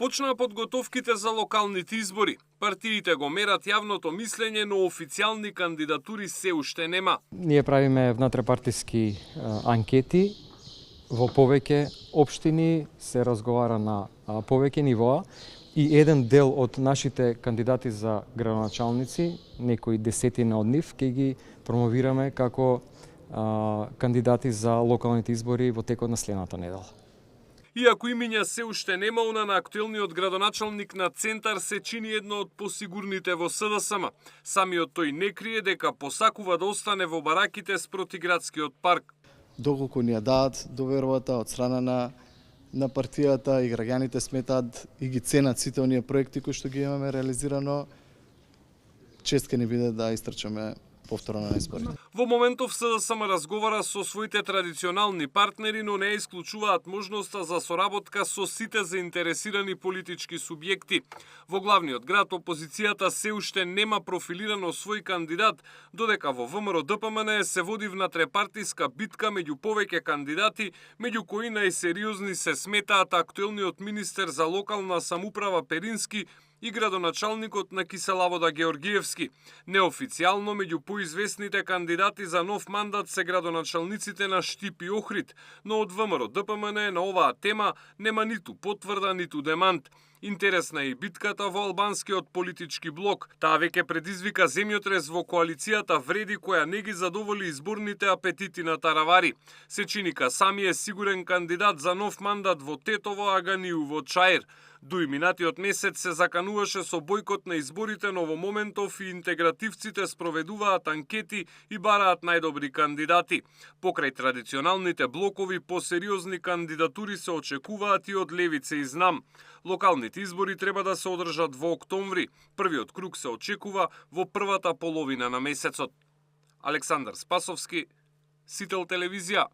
Почнаа подготовките за локалните избори. Партиите го мерат јавното мислење, но официјални кандидатури се уште нема. Ние правиме внатрешпартиски анкети во повеќе општини, се разговара на повеќе нивоа и еден дел од нашите кандидати за градоначалници, некои десетина од нив, ќе ги промовираме како кандидати за локалните избори во текот на следната недела. Иако имиња се уште нема, она на актуелниот градоначалник на Центар се чини едно од посигурните во СДСМ. Самиот тој не крие дека посакува да остане во бараките спроти градскиот парк. Доколку ни ја дадат довербата од страна на партијата и граѓаните сметаат и ги ценат сите оние проекти кои што ги имаме реализирано, чест ке ни биде да истрчаме повторно на изборите. Во моментов СДСМ разговара со своите традиционални партнери, но не исклучуваат можноста за соработка со сите заинтересирани политички субјекти. Во главниот град опозицијата се уште нема профилирано свој кандидат, додека во ВМРО-ДПМН се води внатрепартиска битка меѓу повеќе кандидати, меѓу кои најсериозни се сметаат актуелниот министер за локална самоуправа Перински и градоначалникот на Киселавода Георгиевски. Неофицијално меѓу поизвестните кандидати за нов мандат се градоначалниците на Штип и Охрид, но од ВМРО-ДПМН на оваа тема нема ниту потврда, ниту демант. Интересна е и битката во албанскиот политички блок. Таа веќе предизвика земјотрес во коалицијата Вреди, која не ги задоволи изборните апетити на Таравари. Сечиника сами е сигурен кандидат за нов мандат во Тетово, Аганiju во Чаир. Дуи минатиот месец се закануваше со бојкот на изборите, но во моментов и интегративците спроведуваат анкети и бараат најдобри кандидати. Покрај традиционалните блокови, посериозни кандидатури се очекуваат и од Левица и Знам. Локалните избори треба да се одржат во октомври. Првиот круг се очекува во првата половина на месецот. Александар Спасовски, Сител телевизија.